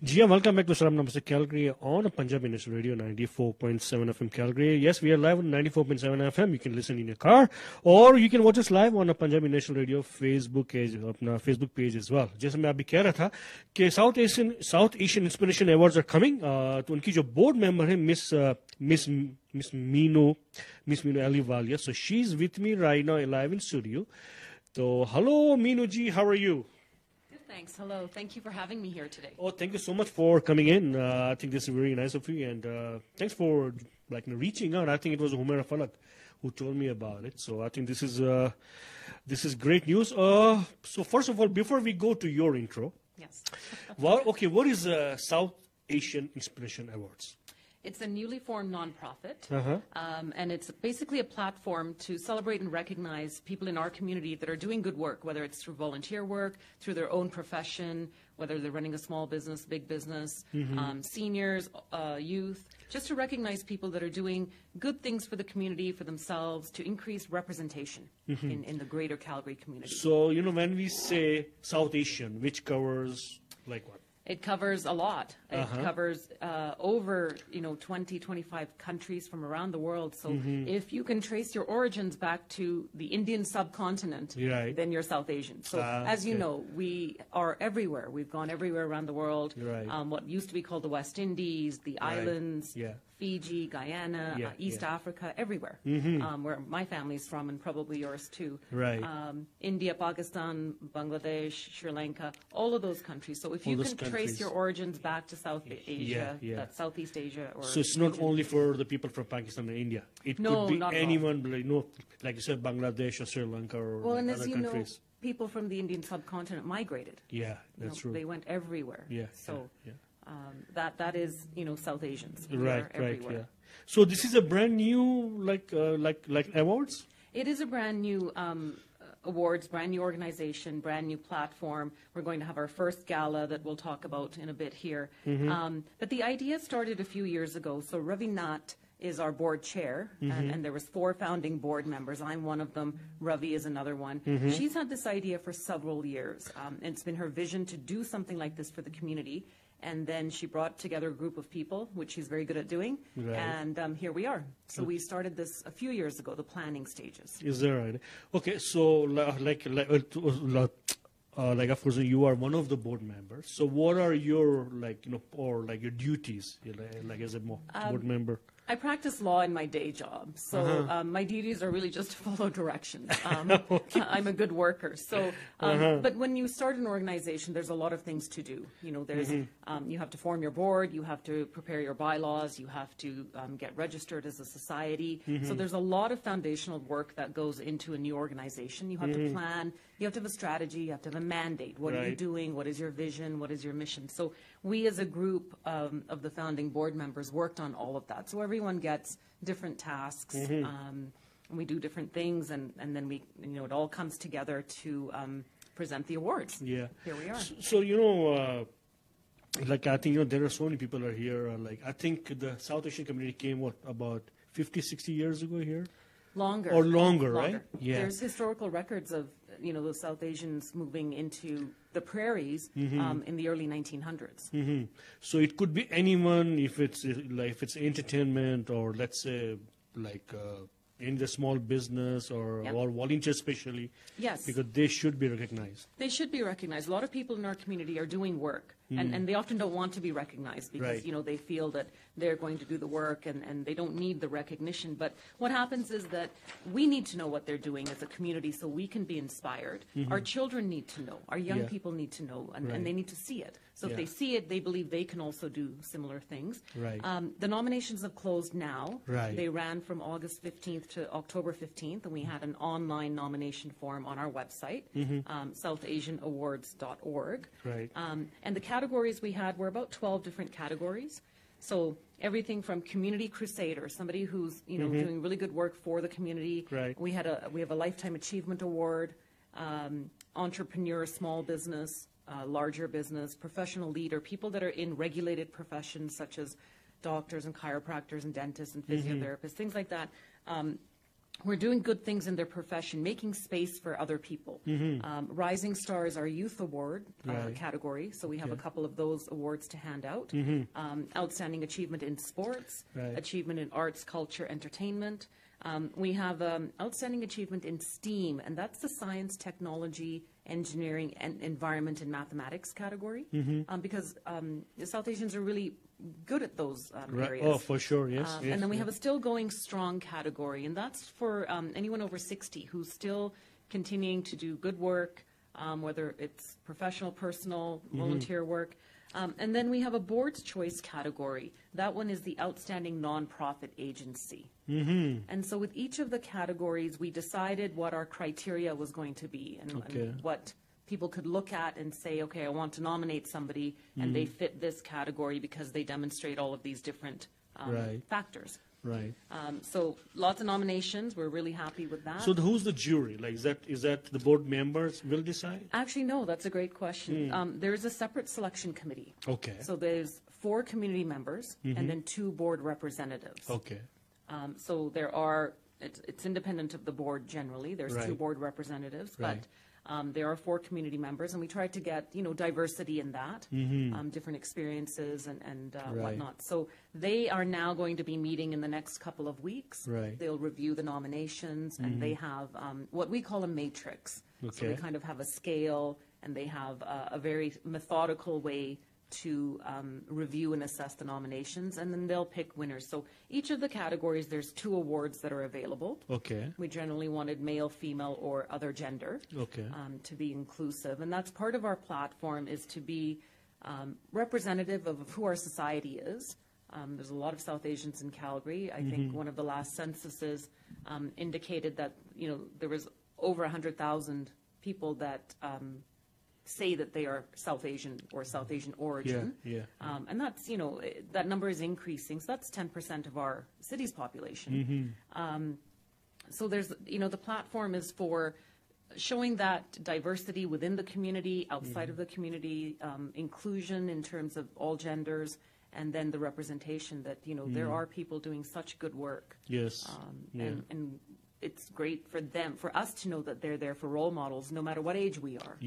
Jia, welcome back to Salaam, Namaste, Calgary on Punjabi National Radio 94.7 FM Calgary. Yes, we are live on 94.7 FM. You can listen in your car or you can watch us live on a Punjabi National Radio Facebook page as well. जैसे मैं अभी कह रहा था कि South Asian Inspiration Awards are coming. तो उनकी जो board member है Miss Meenu Ahluwalia. So she's with me right now live in studio. So hello Meenu ji, how are you? Thanks. Hello. Thank you for having me here today. Oh, thank you so much for coming in. I think this is very nice of you, and thanks for reaching out. I think it was 𝗃𝗶𝗀𝗧𝗏 who told me about it. So I think this is great news. So first of all, before we go to your intro, yes. Well, okay, what is South Asian Inspiration Awards? It's a newly formed nonprofit, and it's basically a platform to celebrate and recognize people in our community that are doing good work, whether it's through volunteer work, through their own profession, whether they're running a small business, big business, seniors, youth, just to recognize people that are doing good things for the community, for themselves, to increase representation in the greater Calgary community. So, when we say South Asian, which covers like what? It covers a lot. It covers over 20, 25 countries from around the world. So if you can trace your origins back to the Indian subcontinent, then you're South Asian. So as you know, we are everywhere. We've gone everywhere around the world. What used to be called the West Indies, the islands, Fiji, Guyana, East Africa, everywhere, where my family's from and probably yours too. India, Pakistan, Bangladesh, Sri Lanka, all of those countries. So if you can trace your origins back to South Asia, that's Southeast Asia. So it's not only for the people from Pakistan and India. It could be anyone, like you said, Bangladesh or Sri Lanka or and other as you countries. Know, people from the Indian subcontinent migrated. Yeah, that's true. They went everywhere. So that is, South Asians. Right. Everywhere. So this is a brand new like awards? It is a brand new awards, brand new organization, brand new platform. We're going to have our first gala that we'll talk about in a bit here. But the idea started a few years ago. So 𝗃𝗏𝗏𝗧𝗏 is our board chair, and there was 4 founding board members. I'm one of them. Ravi is another one. She's had this idea for several years. And it's been her vision to do something like this for the community. And then she brought together a group of people, which she's very good at doing. And here we are. So we started this a few years ago, the planning stages. Is that right? Okay, so like of course you are one of the board members. So what are your your duties as a board member? I practice law in my day job, so my duties are really just to follow directions. I'm a good worker. So, but when you start an organization, there's a lot of things to do. There's you have to form your board, you have to prepare your bylaws, you have to get registered as a society. So there's a lot of foundational work that goes into a new organization. You have to plan, you have to have a strategy, you have to have a mandate. What are you doing? What is your vision? What is your mission? So we as a group of the founding board members worked on all of that. So everyone gets different tasks, and we do different things, and then we, it all comes together to present the awards. Here we are. So I think there are so many people are here. I think the South Asian community came about 50, 60 years ago here. Longer. Or longer, right? Yeah. There's historical records of the South Asians moving into the prairies in the early 1900s. So it could be anyone if it's entertainment or let's say in the small business or volunteer especially. Yes. Because they should be recognized. They should be recognized. A lot of people in our community are doing work. And they often don't want to be recognized because, they feel that they're going to do the work and they don't need the recognition. But what happens is that we need to know what they're doing as a community so we can be inspired. Our children need to know. Our young people need to know, and they need to see it. So if they see it, they believe they can also do similar things. The nominations have closed now. They ran from August 15th to October 15th, and we had an online nomination form on our website, southasianawards.org. And the categories we had were about 12 different categories. So everything from community crusader, somebody who's doing really good work for the community. We have a lifetime achievement award, entrepreneur, small business, larger business, professional leader, people that are in regulated professions such as doctors and chiropractors and dentists and physiotherapists, things like that. who are doing good things in their profession, making space for other people. Rising Stars, our youth award category, so we have a couple of those awards to hand out. Outstanding achievement in sports, achievement in arts, culture, entertainment. We have outstanding achievement in STEAM, and that's the science, technology, engineering, and environment and mathematics category, because the South Asians are really good at those areas. Oh, for sure, yes. And then we have a still going strong category, and that's for anyone over 60 who's still continuing to do good work, whether it's professional, personal, volunteer work. And then we have a board's choice category. That one is the outstanding nonprofit agency. And so with each of the categories, we decided what our criteria was going to be and what people could look at and say, okay, I want to nominate somebody, and they fit this category because they demonstrate all of these different factors. Right. So lots of nominations. We're really happy with that. So who's the jury? Like, is that the board members will decide? Actually, no, that's a great question. There's a separate selection committee. Okay. So there's 4 community members and then 2 board representatives. Okay. So there are, it's independent of the board generally. There's 2 board representatives, but there are 4 community members, and we tried to get, diversity in that, different experiences and whatnot. So they are now going to be meeting in the next couple of weeks. They'll review the nominations, and they have what we call a matrix. So they kind of have a scale, and they have a very methodical way to review and assess the nominations, and then they'll pick winners. So each of the categories, there's 2 awards that are available. Okay. We generally wanted male, female, or other gender to be inclusive. And that's part of our platform, is to be representative of who our society is. There's a lot of South Asians in Calgary. I think one of the last censuses indicated that, there was over 100,000 people that say that they are South Asian or South Asian origin. And that's, that number is increasing. So that's 10% of our city's population. So there's, the platform is for showing that diversity within the community, outside of the community, inclusion in terms of all genders, and then the representation that, there are people doing such good work. And it's great for them, for us to know that they're there for role models, no matter what age we are.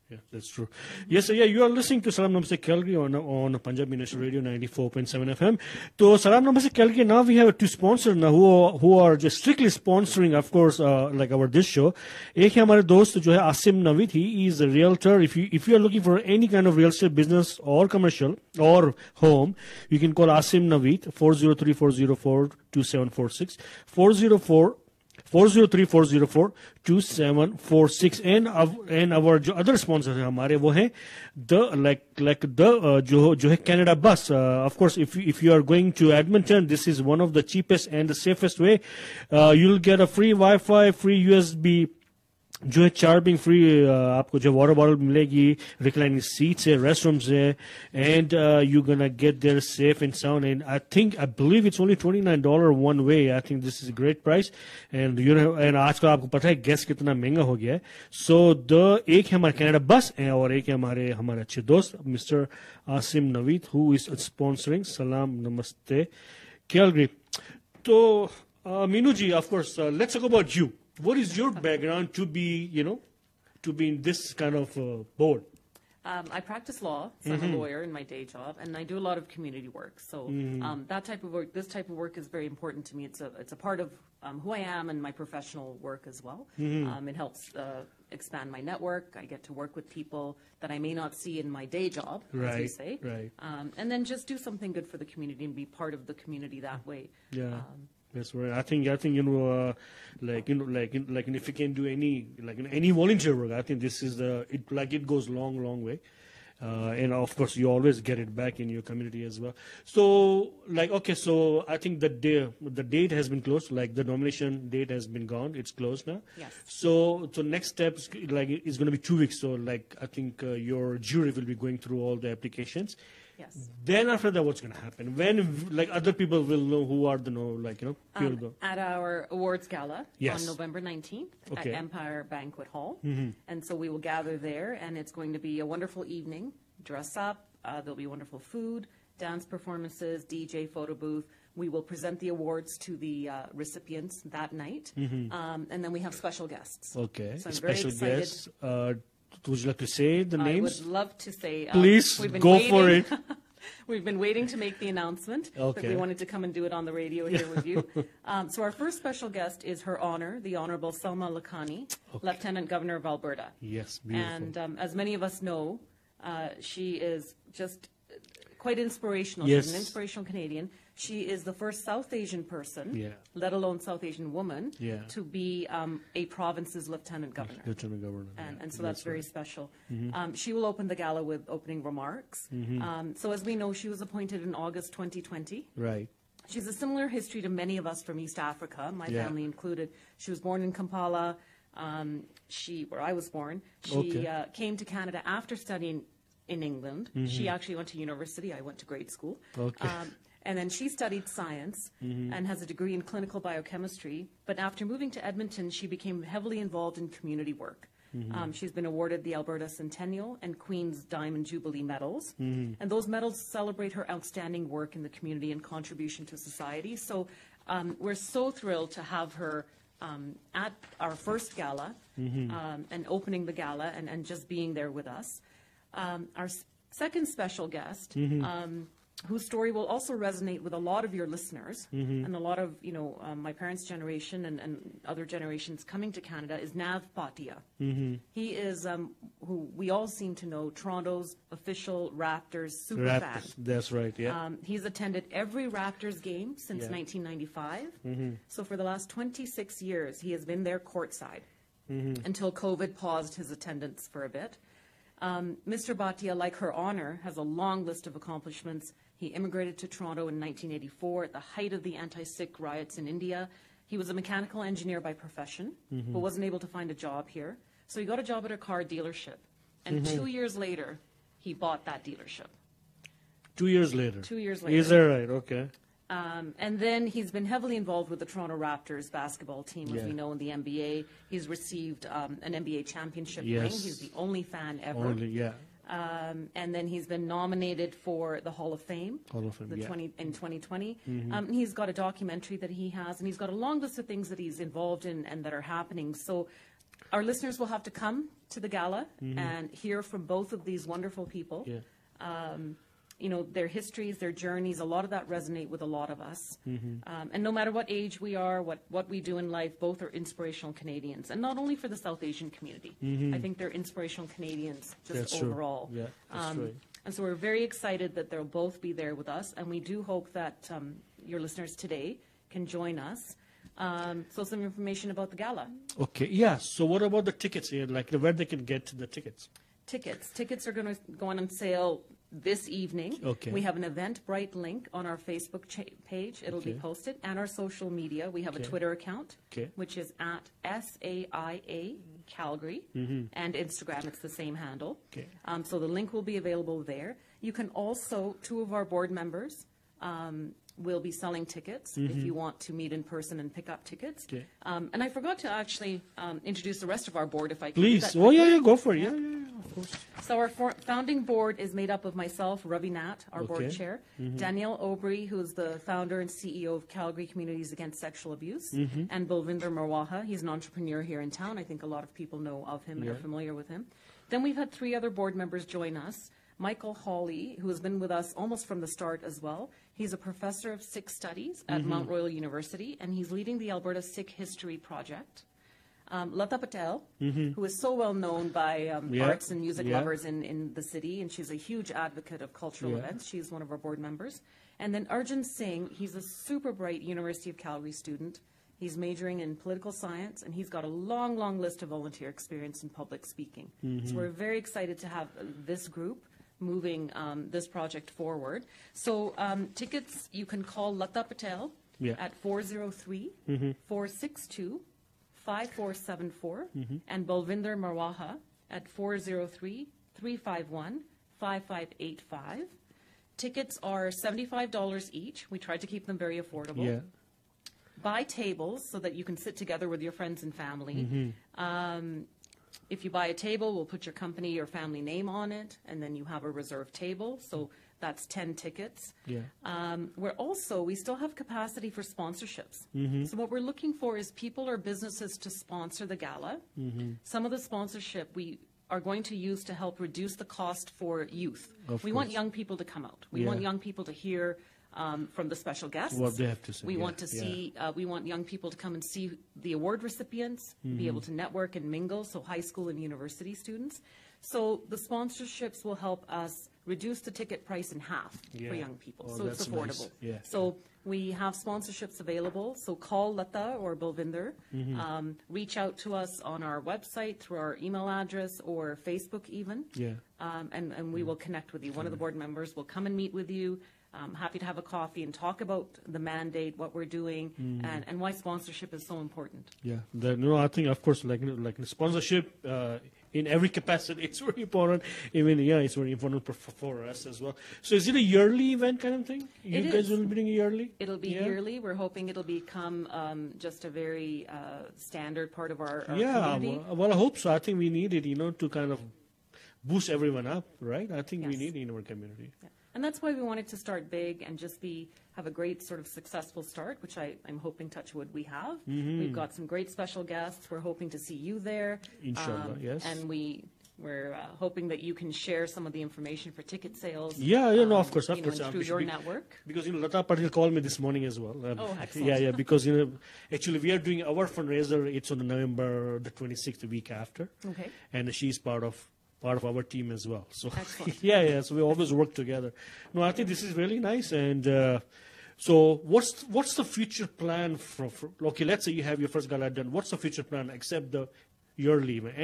Yeah, that's true. Yes, you are listening to Salaam, Namaste, Calgary on Punjabi National Radio 94.7 FM. So, Salaam, Namaste, Calgary, now we have 2 sponsors now who are just strictly sponsoring, of course, like this show. एक है हमारे दोस्त जो है Asim Naveed. He is a realtor. If you are looking for any kind of real estate business or commercial or home, you can call Asim Naveed 403-404-2746 403-404-2746. And our जो other sponsors हैं हमारे वो हैं जो है Canada Bus. Of course, if you are going to Edmonton, this is one of the cheapest and the safest way. You'll get a free Wi-Fi, free USB जो है charging free आपको जो वाटर बॉटल मिलेगी, reclining seats है, restrooms है, and you gonna get there safe and sound. And I believe it's only $29 one way. I think this is great price. And and आजकल आपको पता है गैस कितना महंगा हो गया है. सो एक है हमारे कनाडा बस और एक है हमारे अच्छे दोस्त mister Asim Naveed who is sponsoring सलाम नमस्ते कैलगरी. तो Meenu ji, of course let's talk about you. What is your background to be in this kind of board? I practice law, so I'm a lawyer in my day job, and I do a lot of community work. So that type of work, this type of work is very important to me. It's a part of who I am and my professional work as well. It helps expand my network. I get to work with people that I may not see in my day job, as you say. And then just do something good for the community and be part of the community that way. That's right. I think if you can do any volunteer work, I think this is it goes long way. And of course you always get it back in your community as well. So so I think the date has been closed, the nomination date has been gone, it's closed now. Yes. So next steps it's going to be 2 weeks. So I think your jury will be going through all the applications. Yes. Then after that, what's going to happen? When other people will know who are the people. At our awards gala on November 19th at Empire Banquet Hall. And so we will gather there, and it's going to be a wonderful evening. Dress up. There'll be wonderful food, dance performances, DJ, photo booth. We will present the awards to the recipients that night, and then we have special guests. Okay, So I'm special very excited. guests. Would you like to say the names? I would love to say. Please, we've been go waiting. for it. We've been waiting to make the announcement, but we wanted to come and do it on the radio here with you. So our first special guest is Her Honor, the Honorable 𝗟𝗪𝗀𝗕𝗀, Lieutenant Governor of Alberta. Yes, beautiful. And as many of us know, she is just quite inspirational. Yes. She's an inspirational Canadian. She is the first South Asian person, let alone South Asian woman, to be a province's lieutenant governor. Lieutenant governor. And so that's very special. She will open the gala with opening remarks. So as we know, she was appointed in August 2020. Right. She has a similar history to many of us from East Africa, my family included. She was born in Kampala, where I was born. She came to Canada after studying in England. She actually went to university. I went to grade school. And then she studied science and has a degree in clinical biochemistry. But after moving to Edmonton, she became heavily involved in community work. She's been awarded the Alberta Centennial and Queen's Diamond Jubilee medals. And those medals celebrate her outstanding work in the community and contribution to society. So we're so thrilled to have her at our first gala and opening the gala and just being there with us. Our second special guest, whose story will also resonate with a lot of your listeners and a lot of, my parents' generation and other generations coming to Canada, is 𝗟𝗪𝗀𝗧𝗪𝗀. He is, who we all seem to know, Toronto's official Raptors super fan. That's right, yeah. He's attended every Raptors game since 1995. So for the last 26 years, he has been there courtside until COVID paused his attendance for a bit. Mr. Bhatia, like Her Honor, has a long list of accomplishments. He immigrated to Toronto in 1984 at the height of the anti-Sikh riots in India. He was a mechanical engineer by profession, but wasn't able to find a job here. So he got a job at a car dealership. And 2 years later, he bought that dealership. 2 years later? 2 years later. Is that right? Okay. And then he's been heavily involved with the Toronto Raptors basketball team, as we know, in the NBA. He's received an NBA championship ring. He's the only fan ever. And then he's been nominated for the Hall of Fame, in 2020. He's got a documentary that he has, and he's got a long list of things that he's involved in and that are happening. So our listeners will have to come to the gala and hear from both of these wonderful people. Their histories, their journeys, a lot of that resonate with a lot of us. And no matter what age we are, what we do in life, both are inspirational Canadians. And not only for the South Asian community. I think they're inspirational Canadians just overall. Yeah, that's right. And so we're very excited that they'll both be there with us. And we do hope that your listeners today can join us. So some information about the gala. Okay, yeah. So what about the tickets here? Like where they can get the tickets? Tickets are going to go on sale this evening. We have an Eventbrite link on our Facebook page. It'll be posted. And our social media. We have a Twitter account, which is at SAIA Calgary. And Instagram, it's the same handle. So the link will be available there. You can also, 2 of our board members will be selling tickets if you want to meet in person and pick up tickets. And I forgot to actually introduce the rest of our board, if I can. Please. Oh, yeah, go for it. Yeah, of course. So our founding board is made up of myself, Ravi Nat, our board chair, Danielle Aubry, who's the founder and CEO of Calgary Communities Against Sexual Abuse, and 𝗪𝗲𝗀𝗪𝗀. He's an entrepreneur here in town. I think a lot of people know of him and are familiar with him. Then we've had 3 other board members join us. Michael Hawley, who has been with us almost from the start as well. He's a professor of Sikh studies at Mount Royal University, and he's leading the Alberta Sikh History Project. 𝗪𝗪𝗪𝗪𝗪, who is so well known by arts and music lovers in the city, and she's a huge advocate of cultural events. She's one of our board members. And then Arjun Singh, he's a super bright University of Calgary student. He's majoring in political science, and he's got a long, long list of volunteer experience in public speaking. So we're very excited to have this group moving this project forward. So tickets, you can call Lata Patel at 403-462-5474 and 𝗪𝗲𝗪𝗀𝗪𝗀𝗪 at 403-351-5585. Tickets are $75 each. We tried to keep them very affordable. Buy tables so that you can sit together with your friends and family. if you buy a table, we'll put your company or family name on it, and then you have a reserved table. So that's 10 tickets. Yeah. We still have capacity for sponsorships. So what we're looking for is people or businesses to sponsor the gala. Some of the sponsorship we are going to use to help reduce the cost for youth. We want young people to come out. We want young people to hear from the special guests. What they have to say. We want to see, we want young people to come and see the award recipients, be able to network and mingle, so high school and university students. So the sponsorships will help us reduce the ticket price in half for young people, so it's affordable. Nice. So we have sponsorships available, so call Lata or Balvinder, reach out to us on our website, through our email address, or Facebook even, and we will connect with you. One of the board members will come and meet with you. Happy to have a coffee and talk about the mandate, what we're doing, and why sponsorship is so important. Yeah, I think, of course, like sponsorship in every capacity, it's very important. Even, it's very important for us as well. So is it a yearly event kind of thing? You guys will be doing it yearly? It'll be yearly. We're hoping it'll become just a very standard part of our community. Well, I hope so. I think we need it, to kind of boost everyone up, right? I think we need it in our community. Yeah. And that's why we wanted to start big and just have a great sort of successful start, which I'm hoping, touch wood, we have. We've got some great special guests. We're hoping to see you there. Inshallah, yes. And we're hoping that you can share some of the information for ticket sales. Of course. Through your network. Because, Lata Patil called me this morning as well. Excellent. Because, actually we are doing our fundraiser. It's on November the 26th, the week after. Okay. And she's part of our team as well. So excellent. So we always work together. No, I think this is really nice. And so what's the future plan for okay, let's say you have your first gala done. What's the future plan except the yearly event?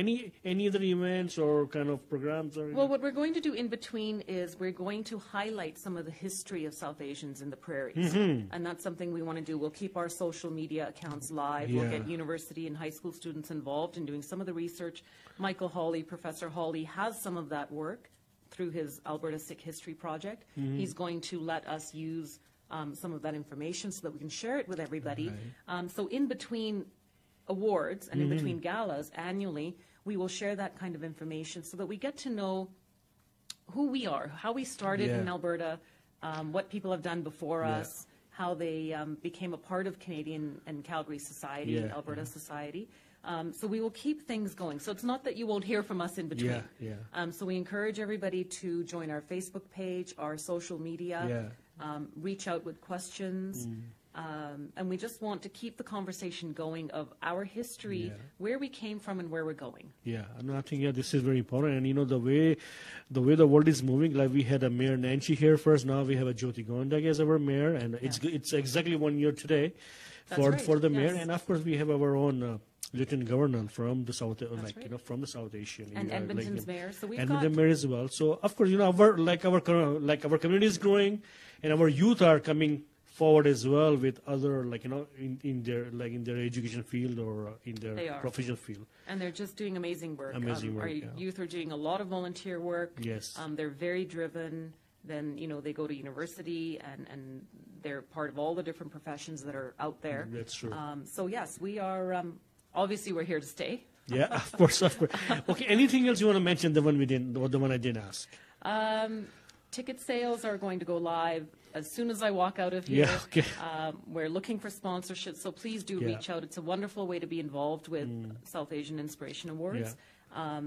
Any other events or kind of programs? Well, what we're going to do in between is we're going to highlight some of the history of South Asians in the prairies. And that's something we want to do. We'll keep our social media accounts live. We'll get university and high school students involved in doing some of the research. Michael Hawley, Professor Hawley, has some of that work through his Alberta Sikh History Project. He's going to let us use some of that information so that we can share it with everybody. So in between awards and in between galas annually, we will share that kind of information so that we get to know who we are, how we started in Alberta, what people have done before us, how they became a part of Canadian and Calgary society, Alberta society. So we will keep things going. So it's not that you won't hear from us in between. So we encourage everybody to join our Facebook page, our social media, reach out with questions. And we just want to keep the conversation going of our history, where we came from and where we're going. I think this is very important. And the way the world is moving, like we had a Mayor Nancy here first, now we have a Jyoti Gondak as our mayor, and it's exactly 1 year today for the mayor. And of course we have our own Lieutenant Governor from the South, from the South Asian. And Edmonton's mayor. So we've Edmonton mayor as well. So of course, our community is growing, and our youth are coming forward as well with other, in their education field or in their professional field. And they're just doing amazing work. Our youth are doing a lot of volunteer work. Yes. They're very driven. Then, they go to university and they're part of all the different professions that are out there. That's true. So yes, we are, obviously we're here to stay. Of course. Okay, anything else you want to mention, the one we didn't, or the one I didn't ask? Ticket sales are going to go live as soon as I walk out of here. We're looking for sponsorships, so please do reach out. It's a wonderful way to be involved with South Asian Inspiration Awards.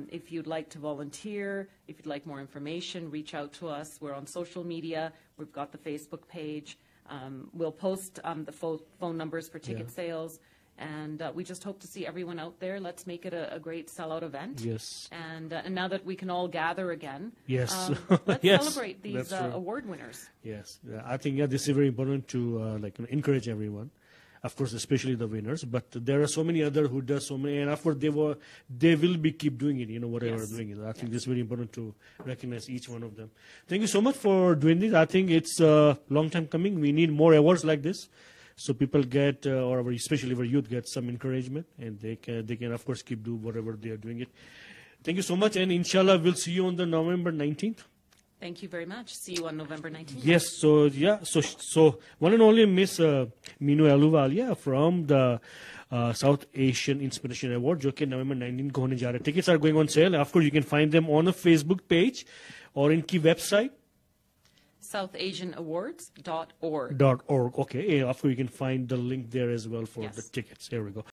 If you'd like to volunteer, if you'd like more information, reach out to us. We're on social media. We've got the Facebook page. We'll post the phone numbers for ticket sales. And we just hope to see everyone out there. Let's make it a great sellout event. Yes. And now that we can all gather again, let's celebrate these award winners. Yes. I think this is very important to encourage everyone. Of course, especially the winners. But there are so many others who does so many, and of course they will be keep doing it. Whatever they're doing it. I think it's very important to recognize each one of them. Thank you so much for doing this. I think it's a long time coming. We need more awards like this. So people get, or especially our youth, get some encouragement, and they can of course keep do whatever they are doing it. Thank you so much, and inshallah we'll see you on the November 19th. Thank you very much. See you on November 19th. Yes, so yeah, so one and only Miss Meenu Ahluwalia from the South Asian Inspiration Award, जो कि November 19 को होने जा रहा है. Tickets are going on sale. Of course, you can find them on a Facebook page or इनकी website. SouthAsianAwards.org. .org. Okay, of course, you can find the link there as well for the tickets. Here we go.